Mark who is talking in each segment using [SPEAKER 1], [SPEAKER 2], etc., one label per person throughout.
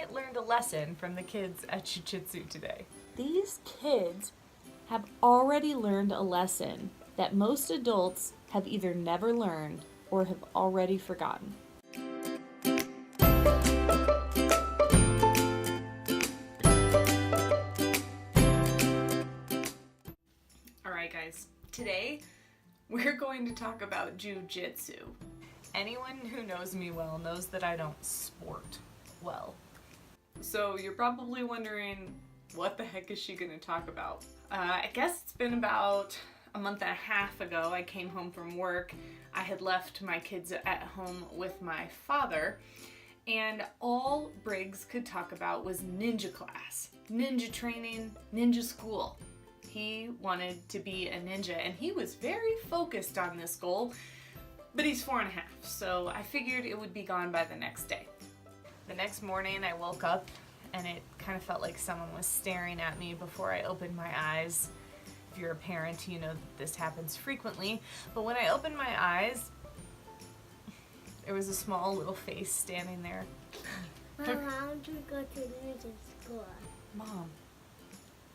[SPEAKER 1] I learned a lesson from the kids at JiuJitsu today.
[SPEAKER 2] These kids have already learned a lesson that most adults have either never learned or have already forgotten.
[SPEAKER 1] Alright guys, today we're going to talk about JiuJitsu. Anyone who knows me well knows that I don't sport well. So you're probably wondering, what the heck is she going to talk about? I guess it's been about a month and a half ago. I came home from work. I had left my kids at home with my father, and all Briggs could talk about was ninja class, ninja training, ninja school. He wanted to be a ninja, and he was very focused on this goal, but he's 4 and a half, so I figured it would be gone by the next day. The next morning I woke up and it kind of felt like someone was staring at me before I opened my eyes. If you're a parent, you know that this happens frequently, but when I opened my eyes, there was a small little face standing there.
[SPEAKER 3] Mom, how would you go to ninja school?
[SPEAKER 1] Mom,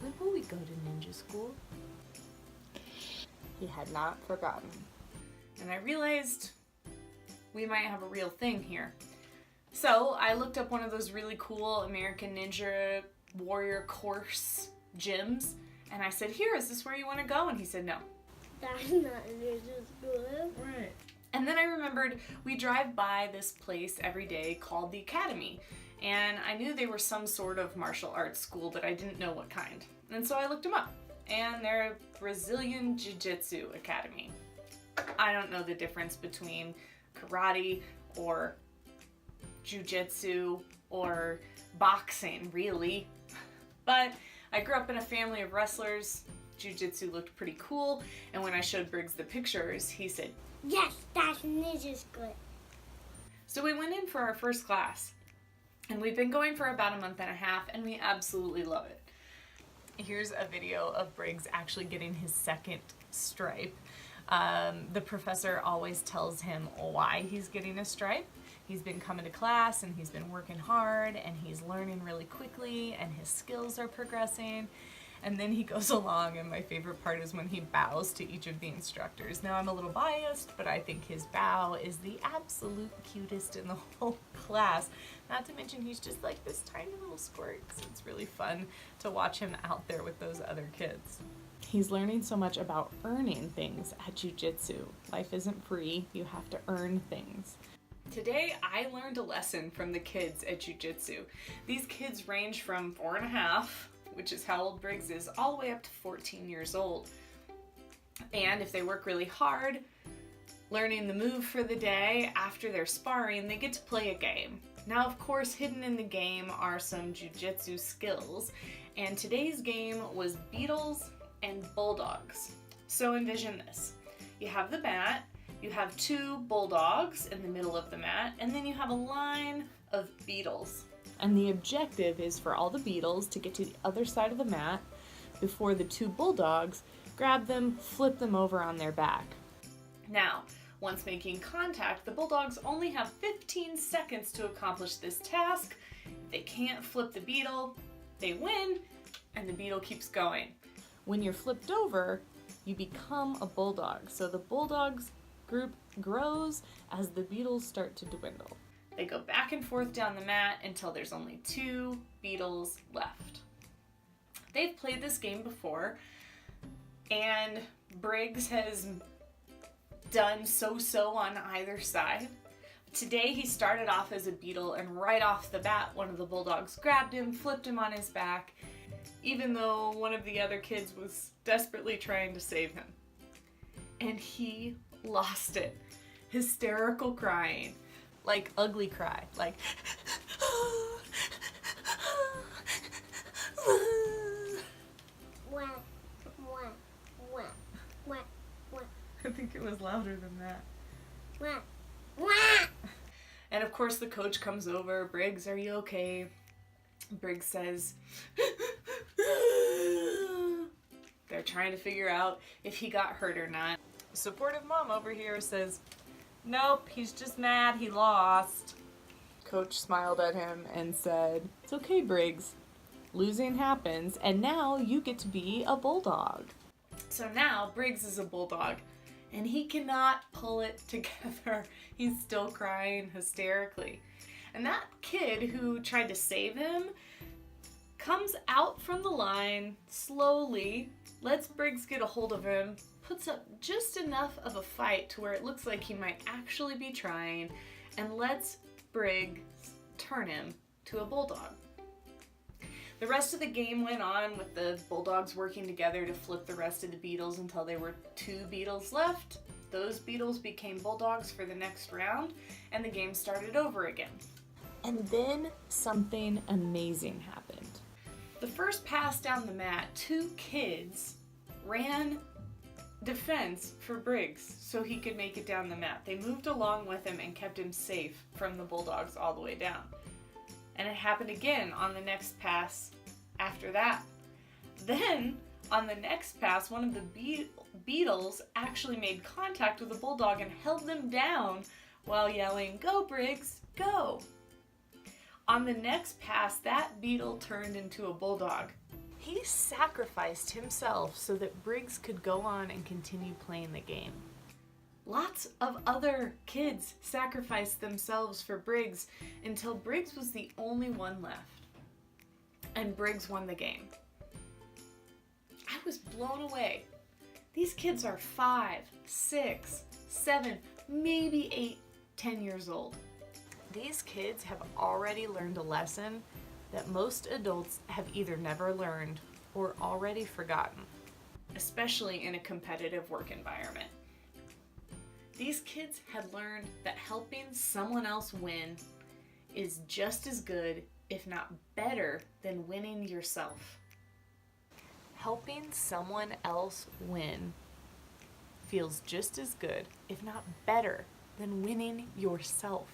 [SPEAKER 1] when will we go to ninja school?
[SPEAKER 2] He had not forgotten.
[SPEAKER 1] And I realized we might have a real thing here. So I looked up one of those really cool American Ninja Warrior course gyms, and I said, "Here, is this where you want to go?" And he said, "No."
[SPEAKER 3] That's not ninja school.
[SPEAKER 1] Right. And then I remembered we drive by this place every day called the Academy, and I knew they were some sort of martial arts school, but I didn't know what kind. And so I looked them up, and they're Brazilian Jiu-Jitsu Academy. I don't know the difference between karate or jiu-jitsu or boxing, really. But I grew up in a family of wrestlers. Jiu-jitsu looked pretty cool, and when I showed Briggs the pictures, he said,
[SPEAKER 3] Yes, that's ninja school.
[SPEAKER 1] so we went in for our first class, and we've been going for about a month and a half, and we absolutely love it. Here's a video of Briggs actually getting his second stripe. The professor always tells him why he's getting a stripe. He's been coming to class and he's been working hard and he's learning really quickly and his skills are progressing. And then he goes along, and my favorite part is when he bows to each of the instructors. Now I'm a little biased, but I think his bow is the absolute cutest in the whole class. Not to mention he's just like this tiny little squirt, so it's really fun to watch him out there with those other kids.
[SPEAKER 2] He's learning so much about earning things at jiu-jitsu. Life isn't free, you have to earn things.
[SPEAKER 1] Today I learned a lesson from the kids at JiuJitsu. These kids range from 4 and a half, which is how old Briggs is, all the way up to 14 years old. And if they work really hard, learning the move for the day after their sparring, they get to play a game. Now, of course, hidden in the game are some jiu-jitsu skills, and today's game was Beetles and Bulldogs. So envision this. You have the mat, you have 2 bulldogs in the middle of the mat, and then you have a line of beetles.
[SPEAKER 2] And the objective is for all the beetles to get to the other side of the mat before the 2 bulldogs grab them, flip them over on their back.
[SPEAKER 1] Now, once making contact, the bulldogs only have 15 seconds to accomplish this task. If they can't flip the beetle, they win, and the beetle keeps going.
[SPEAKER 2] When you're flipped over, you become a bulldog. So the bulldogs group grows as the beetles start to dwindle.
[SPEAKER 1] They go back and forth down the mat until there's only 2 beetles left. They've played this game before, and Briggs has done so-so on either side. Today he started off as a beetle, and right off the bat one of the bulldogs grabbed him, flipped him on his back, even though one of the other kids was desperately trying to save him. And he lost it. Hysterical crying. Like ugly cry. Like
[SPEAKER 3] Wah, wah, wah, wah, wah,
[SPEAKER 1] I think it was louder than that.
[SPEAKER 3] wah, wah.
[SPEAKER 1] And of course the coach comes over. Briggs, are you okay? Briggs says, they're trying to figure out if he got hurt or not. Supportive mom over here says, nope, he's just mad he lost.
[SPEAKER 2] Coach smiled at him and said, "It's okay, Briggs. Losing happens, and now you get to be a bulldog."
[SPEAKER 1] So now Briggs is a bulldog, and he cannot pull it together. He's still crying hysterically. And that kid who tried to save him comes out from the line slowly, lets Briggs get a hold of him, puts up just enough of a fight to where it looks like he might actually be trying, and lets Briggs turn him to a bulldog. The rest of the game went on with the Bulldogs working together to flip the rest of the Beetles until there were 2 Beetles left. Those Beetles became Bulldogs for the next round, and the game started over again.
[SPEAKER 2] And then something amazing happened.
[SPEAKER 1] The first pass down the mat, 2 kids ran defense for Briggs so he could make it down the mat. They moved along with him and kept him safe from the Bulldogs all the way down. And it happened again on the next pass after that. Then, on the next pass, one of the Beetles actually made contact with the Bulldog and held them down while yelling, "Go, Briggs, go!" On the next pass, that Beetle turned into a Bulldog. He sacrificed himself so that Briggs could go on and continue playing the game. Lots of other kids sacrificed themselves for Briggs until Briggs was the only one left. And Briggs won the game. I was blown away. These kids are 5, 6, 7, maybe 8, 10 years old. These kids have already learned a lesson that most adults have either never learned or already forgotten, especially in a competitive work environment. These kids had learned that helping someone else win is just as good, if not better, than winning yourself. Helping someone else win feels just as good, if not better, than winning yourself.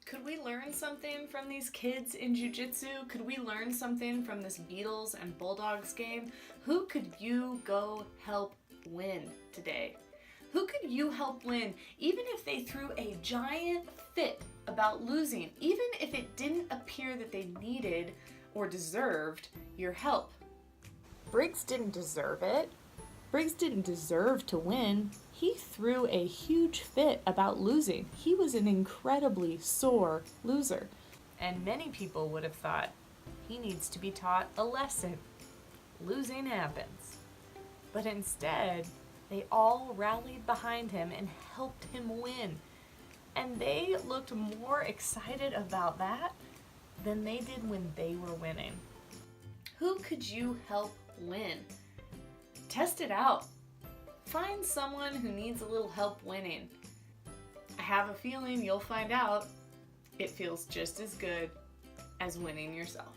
[SPEAKER 1] Could we learn something from these kids in jiu-jitsu? Could we learn something from this Beetles and Bulldogs game? Who could you go help win today? Who could you help win even if they threw a giant fit about losing, even if it didn't appear that they needed or deserved your help?
[SPEAKER 2] Briggs didn't deserve it. Briggs didn't deserve to win. He threw a huge fit about losing. He was an incredibly sore loser.
[SPEAKER 1] And many people would have thought he needs to be taught a lesson. Losing happens. But instead, they all rallied behind him and helped him win. And they looked more excited about that than they did when they were winning. Who could you help win? Test it out. Find someone who needs a little help winning. I have a feeling you'll find out it feels just as good as winning yourself.